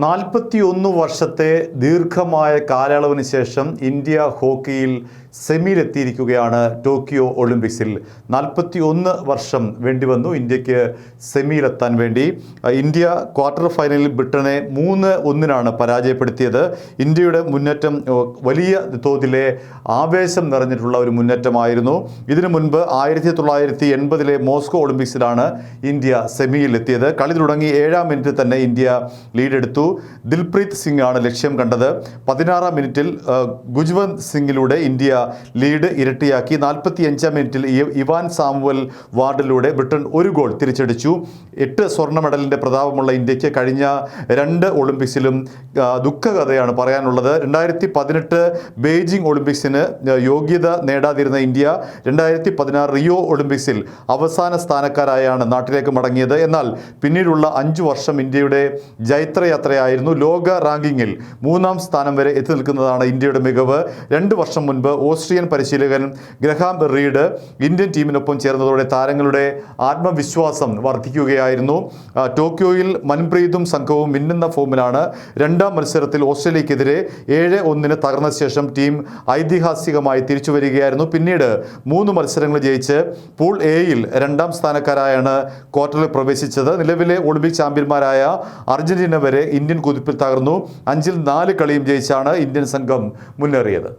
41 വർഷത്തെ ദീർഘമായ കാലയളവിന് ശേഷം ഇന്ത്യ ഹോക്കിയിൽ സെമിയിലെത്തിയിരിക്കുകയാണ്. ടോക്കിയോ ഒളിമ്പിക്സിൽ 41 വർഷം വേണ്ടിവന്നു ഇന്ത്യക്ക് സെമിയിലെത്താൻ വേണ്ടി. ഇന്ത്യ ക്വാർട്ടർ ഫൈനലിൽ ബ്രിട്ടനെ 3-1 പരാജയപ്പെടുത്തിയത്. ഇന്ത്യയുടെ മുന്നേറ്റം വലിയ തോതിലെ ആവേശം നിറഞ്ഞിട്ടുള്ള ഒരു മുന്നേറ്റമായിരുന്നു. ഇതിനു മുൻപ് 1980 മോസ്കോ ഒളിമ്പിക്സിലാണ് ഇന്ത്യ സെമിയിലെത്തിയത്. കളി തുടങ്ങി 7-ാം മിനിറ്റിൽ തന്നെ ഇന്ത്യ ലീഡെടുത്തു. ദിൽപ്രീത് സിംഗ് ആണ് ലക്ഷ്യം കണ്ടത്. 16-ാം മിനിറ്റിൽ ഗുജ്വന്ത് സിംഗിലൂടെ ഇന്ത്യ ലീഡ് ഇരട്ടിയാക്കി. 45-ാം മിനിറ്റിൽ ഇവാൻ സാമുവൽ വാർഡിലൂടെ ബ്രിട്ടൻ ഒരു ഗോൾ തിരിച്ചടിച്ചു. 8 സ്വർണ്ണ മെഡലിൻ്റെ പ്രതാപമുള്ള ഇന്ത്യക്ക് കഴിഞ്ഞ 2 ഒളിമ്പിക്സിലും ദുഃഖകഥയാണ് പറയാനുള്ളത്. 2018 ബെയ്ജിംഗ് ഒളിമ്പിക്സിന് യോഗ്യത നേടാതിരുന്ന ഇന്ത്യ 2016 റിയോ ഒളിമ്പിക്സിൽ അവസാന സ്ഥാനക്കാരായാണ് നാട്ടിലേക്ക് മടങ്ങിയത്. എന്നാൽ പിന്നീടുള്ള 5 വർഷം ഇന്ത്യയുടെ ജൈത്രയാത്രയായിരുന്നു. ലോക റാങ്കിങ്ങിൽ 3-ാം സ്ഥാനം വരെ എത്തി നിൽക്കുന്നതാണ് ഇന്ത്യയുടെ മികവ്. 2 വർഷം മുൻപ് ഓസ്ട്രിയൻ പരിശീലകൻ ഗ്രഹാം റീഡ് ഇന്ത്യൻ ടീമിനൊപ്പം ചേർന്നതോടെ താരങ്ങളുടെ ആത്മവിശ്വാസം വർദ്ധിക്കുകയായിരുന്നു. ടോക്കിയോയിൽ മൻപ്രീതും സംഘവും മിന്നുന്ന ഫോമിലാണ്. 2-ാം മത്സരത്തിൽ ഓസ്ട്രേലിയക്കെതിരെ 7-1 തകർന്ന ശേഷം ടീം ഐതിഹാസികമായി തിരിച്ചു വരികയായിരുന്നു. പിന്നീട് 3 മത്സരങ്ങൾ ജയിച്ച് പൂൾ എയിൽ 2-ാം സ്ഥാനക്കാരായാണ് ക്വാർട്ടറിൽ പ്രവേശിച്ചത്. നിലവിലെ ഒളിമ്പിക് ചാമ്പ്യന്മാരായ അർജന്റീന വരെ ഇന്ത്യൻ കുതിപ്പിൽ തകർന്നു. 5-ൽ 4 കളിയും ജയിച്ചാണ് ഇന്ത്യൻ സംഘം മുന്നേറിയത്.